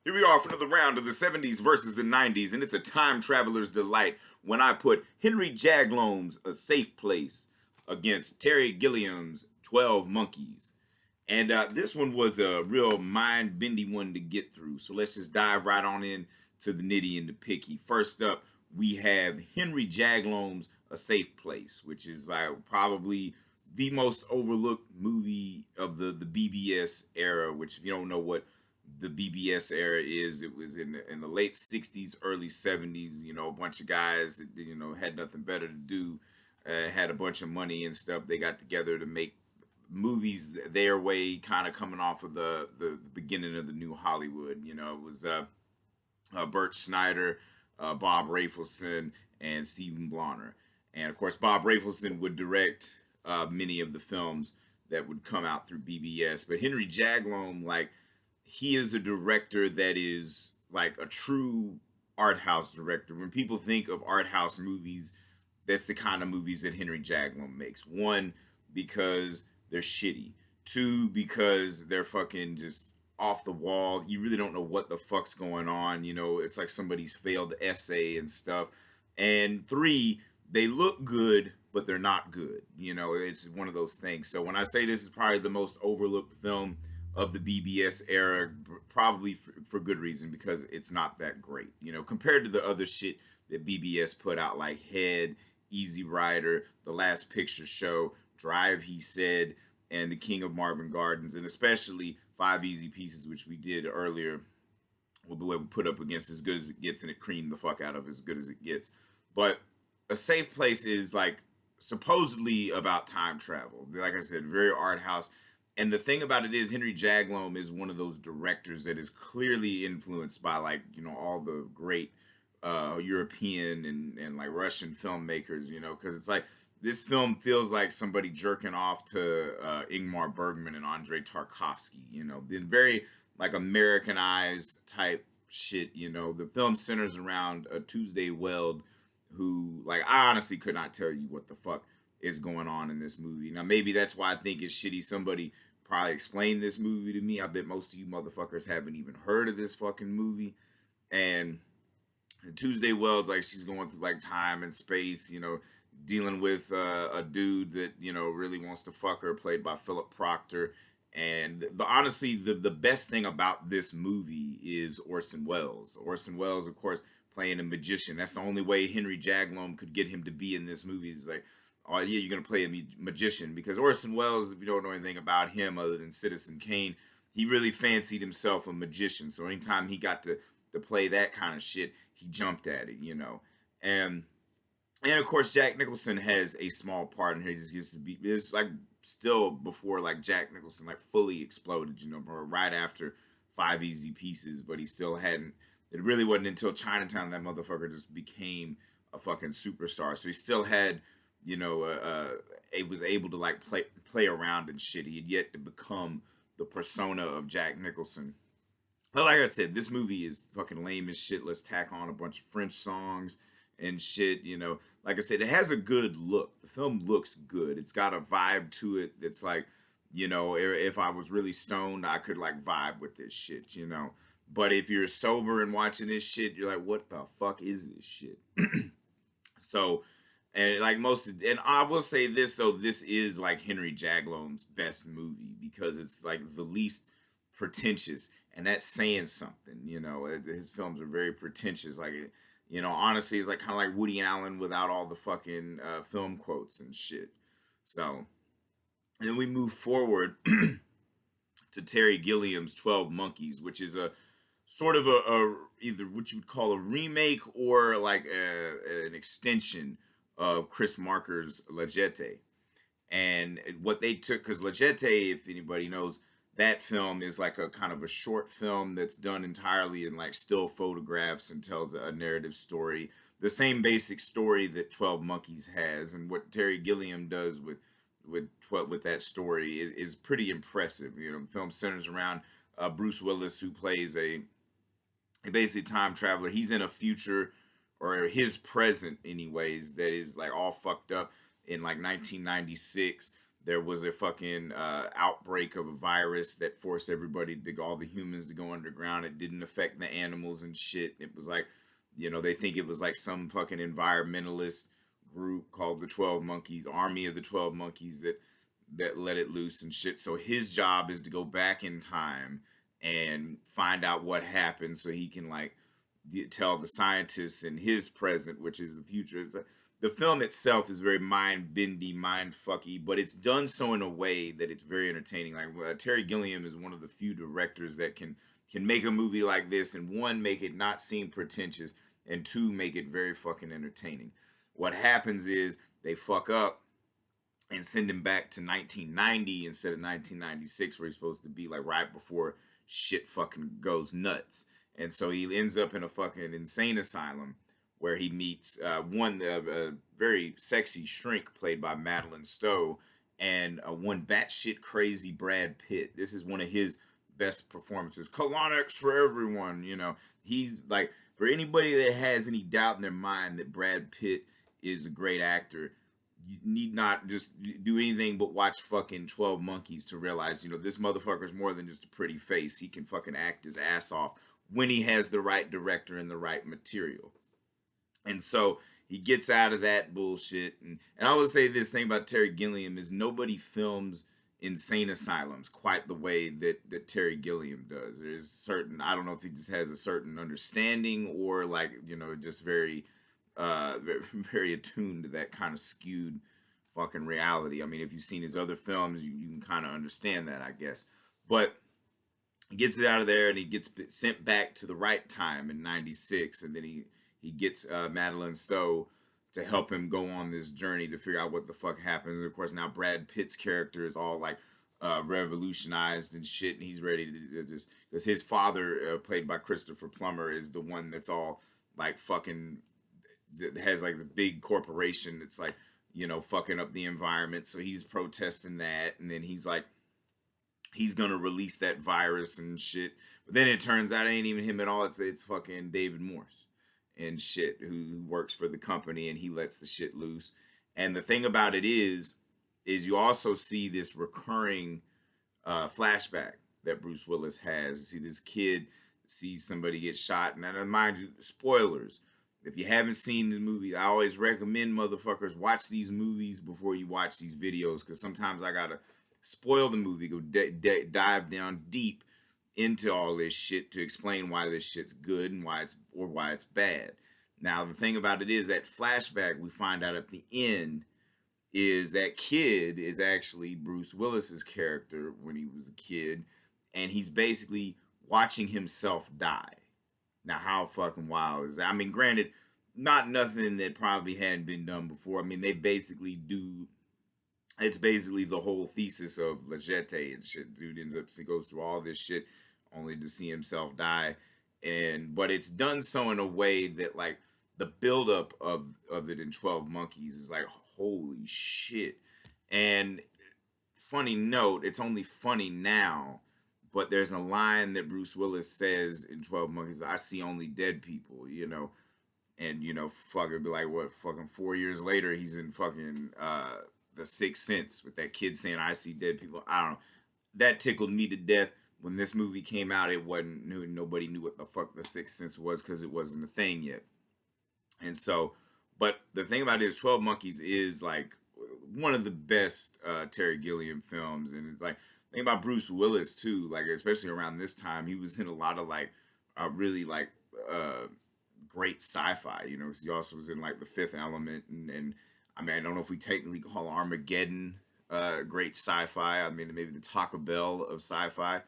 Here we are for another round of the 70s versus the 90s, and it's a time traveler's delight when I put Henry Jaglom's A Safe Place against Terry Gilliam's 12 Monkeys. And this one was a real mind-bending one to get through, so let's just dive right on in to the nitty and the picky. First up, we have Henry Jaglom's A Safe Place, which is like probably the most overlooked movie of the BBS era, which if you don't know what the BBS era is, it was in the late 60s, early 70s, a bunch of guys that, had nothing better to do, had a bunch of money and stuff. They got together to make movies their way, kind of coming off of the beginning of the new Hollywood. It was Burt Schneider, Bob Rafelson, and Stephen Blonner. And of course, Bob Rafelson would direct many of the films that would come out through BBS. But Henry Jaglom, he is a director that is like a true art house director. When people think of art house movies, that's the kind of movies that Henry Jaglom makes. One, because they're shitty. Two, because they're fucking just off the wall. You really don't know what the fuck's going on. It's like somebody's failed essay and stuff. And three, they look good, but they're not good. It's one of those things. So when I say this is probably the most overlooked film of the BBS era, probably for good reason, because it's not that great, compared to the other shit that BBS put out, like Head, Easy Rider, The Last Picture Show, Drive, He Said, and The King of Marvin Gardens, and especially Five Easy Pieces, which we did earlier. We put up against As Good as It Gets, and it creamed the fuck out of As Good as It Gets. But A Safe Place is like supposedly about time travel. Like I said, very art house. And the thing about it is, Henry Jaglom is one of those directors that is clearly influenced by all the great European and like Russian filmmakers, because it's like this film feels like somebody jerking off to Ingmar Bergman and Andrei Tarkovsky, been very like Americanized type shit. The film centers around a Tuesday Weld who, I honestly could not tell you what the fuck is going on in this movie. Now, maybe that's why I think it's shitty. Somebody probably explained this movie to me. I bet most of you motherfuckers haven't even heard of this fucking movie. And Tuesday Wells, she's going through time and space, dealing with a dude that, really wants to fuck her, played by Philip Proctor. And honestly, the best thing about this movie is Orson Welles. Orson Welles, of course, playing a magician. That's the only way Henry Jaglom could get him to be in this movie. Is like, oh yeah, you're gonna play a magician, because Orson Welles, if you don't know anything about him other than Citizen Kane, he really fancied himself a magician. So anytime he got to play that kind of shit, he jumped at it, And of course, Jack Nicholson has a small part in here. He just gets to be, it's still before Jack Nicholson fully exploded, right after Five Easy Pieces, but he still hadn't. It really wasn't until Chinatown that motherfucker just became a fucking superstar. So he still had, it was able to play around and shit. He had yet to become the persona of Jack Nicholson. But like I said, this movie is fucking lame as shit. Let's tack on a bunch of French songs and shit. Like I said, it has a good look. The film looks good. It's got a vibe to it that's if I was really stoned, I could vibe with this shit. But if you're sober and watching this shit, you're like, what the fuck is this shit? So, and and I will say this though, this is Henry Jaglom's best movie, because it's the least pretentious, and that's saying something. His films are very pretentious. Honestly, it's kind of like Woody Allen without all the fucking film quotes and shit. So, and then we move forward to Terry Gilliam's 12 Monkeys, which is a sort of a either what you would call a remake or an extension of Chris Marker's La Jetée. And what they took, because La Jetée, if anybody knows, that film is a kind of a short film that's done entirely in still photographs and tells a narrative story. The same basic story that 12 Monkeys has, and what Terry Gilliam does with that story is pretty impressive. The film centers around Bruce Willis, who plays a basically time traveler. He's in a future, or his present anyways, that is all fucked up in 1996, There was a fucking outbreak of a virus that forced everybody to go, all the humans to go underground. It didn't affect the animals and shit. It was like, they think it was like some fucking environmentalist group called the 12 Monkeys, Army of the 12 Monkeys that let it loose and shit. So his job is to go back in time and find out what happened so he can like tell the scientists in his present, which is the future. The film itself is very mind-bendy, mind-fucky, but it's done so in a way that it's very entertaining. Like Terry Gilliam is one of the few directors that can make a movie like this and one, make it not seem pretentious, and two, make it very fucking entertaining. What happens is they fuck up and send him back to 1990 instead of 1996, where he's supposed to be, like right before shit fucking goes nuts. And so he ends up in a fucking insane asylum where he meets a very sexy shrink played by Madeline Stowe and one batshit crazy Brad Pitt. This is one of his best performances. Colonics for everyone, He's like, for anybody that has any doubt in their mind that Brad Pitt is a great actor, you need not just do anything but watch fucking 12 Monkeys to realize, this motherfucker's more than just a pretty face. He can fucking act his ass off when he has the right director and the right material. And so he gets out of that bullshit. And I would say this thing about Terry Gilliam is nobody films insane asylums quite the way that Terry Gilliam does. There's certain, I don't know if he just has a certain understanding or like, just very, very attuned to that kind of skewed fucking reality. I mean, if you've seen his other films, you can kind of understand that, I guess. But he gets it out of there and he gets sent back to the right time in 96. And then he gets Madeline Stowe to help him go on this journey to figure out what the fuck happens. And of course, now Brad Pitt's character is all like revolutionized and shit, and he's ready to just, because his father, played by Christopher Plummer, is the one that's all like fucking, that has like the big corporation that's like, fucking up the environment. So he's protesting that, and then he's like, he's gonna release that virus and shit. But then it turns out it ain't even him at all. It's fucking David Morse and shit who works for the company, and he lets the shit loose. And the thing about it is you also see this recurring flashback that Bruce Willis has. You see this kid sees somebody get shot, and mind you, spoilers. If you haven't seen the movie, I always recommend motherfuckers watch these movies before you watch these videos, because sometimes I gotta spoil the movie, go dive down deep into all this shit to explain why this shit's good and why it's bad. Now, the thing about it is that flashback we find out at the end is that kid is actually Bruce Willis's character when he was a kid, and he's basically watching himself die. Now, how fucking wild is that? I mean, granted, not nothing that probably hadn't been done before. I mean, they basically do. It's basically the whole thesis of La Jetée and shit. Dude ends up, he goes through all this shit only to see himself die. But it's done so in a way that like the buildup of it in 12 Monkeys is like, holy shit. And funny note, it's only funny now, but there's a line that Bruce Willis says in 12 Monkeys, I see only dead people, and fuck, it'd be like, what, fucking 4 years later, he's in fucking The Sixth Sense with that kid saying, I see dead people. I don't know. That tickled me to death. When this movie came out, nobody knew what the fuck The Sixth Sense was because it wasn't a thing yet. And so, but the thing about it is 12 Monkeys is like one of the best Terry Gilliam films. And it's like, think about Bruce Willis too, like especially around this time, he was in a lot of like really like great sci-fi, because he also was in like The Fifth Element, and I mean, I don't know if we technically call Armageddon great sci-fi. I mean, maybe the Taco Bell of sci-fi,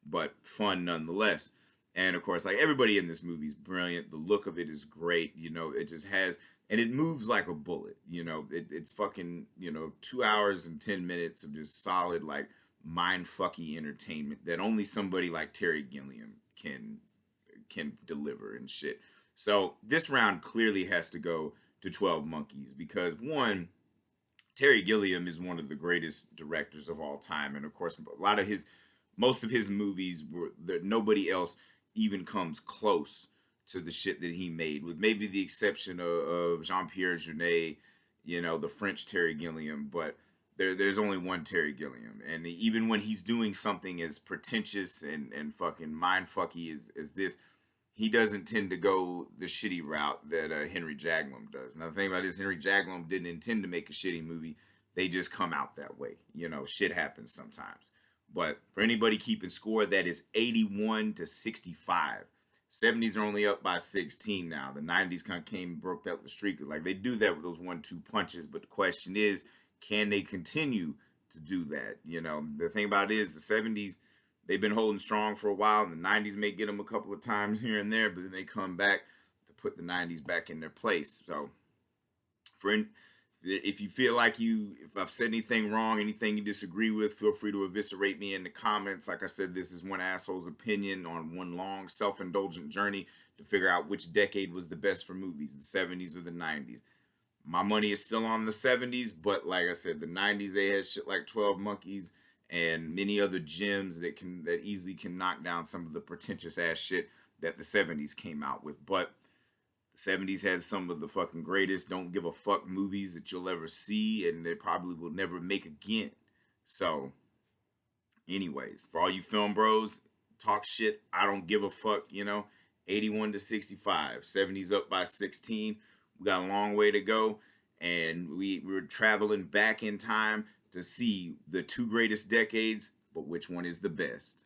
but fun nonetheless. And of course, like everybody in this movie is brilliant. The look of it is great. It just has, and it moves like a bullet. It's fucking 2 hours and 10 minutes of just solid like mind-fucky entertainment that only somebody like Terry Gilliam can deliver and shit. So this round clearly has to go to 12 Monkeys because one, Terry Gilliam is one of the greatest directors of all time, and of course, most of his movies were that nobody else even comes close to the shit that he made, with maybe the exception of Jean-Pierre Jeunet, the French Terry Gilliam. But there's only one Terry Gilliam, and even when he's doing something as pretentious and fucking mindfucky as this, he doesn't tend to go the shitty route that Henry Jaglom does. Now the thing about this, Henry Jaglom didn't intend to make a shitty movie. They just come out that way. You know, shit happens sometimes. But for anybody keeping score, that is 81 to 65. 70s are only up by 16 now. The 90s kind of came and broke out the streak. Like they do that with those 1-2 punches. But the question is, can they continue to do that? You know, the thing about it is the 70s, they've been holding strong for a while. And the 90s may get them a couple of times here and there, but then they come back to put the 90s back in their place. So if you feel like if I've said anything wrong, anything you disagree with, feel free to eviscerate me in the comments. Like I said, this is one asshole's opinion on one long self-indulgent journey to figure out which decade was the best for movies, the 70s or the 90s. My money is still on the 70s, but like I said, the 90s, they had shit like 12 Monkeys and many other gems that easily can knock down some of the pretentious ass shit that the 70s came out with. But 70s had some of the fucking greatest don't give a fuck movies that you'll ever see, and they probably will never make again. So, anyways, for all you film bros, talk shit, I don't give a fuck, 81 to 65, 70s up by 16. We got a long way to go, and we're traveling back in time to see the two greatest decades, but which one is the best?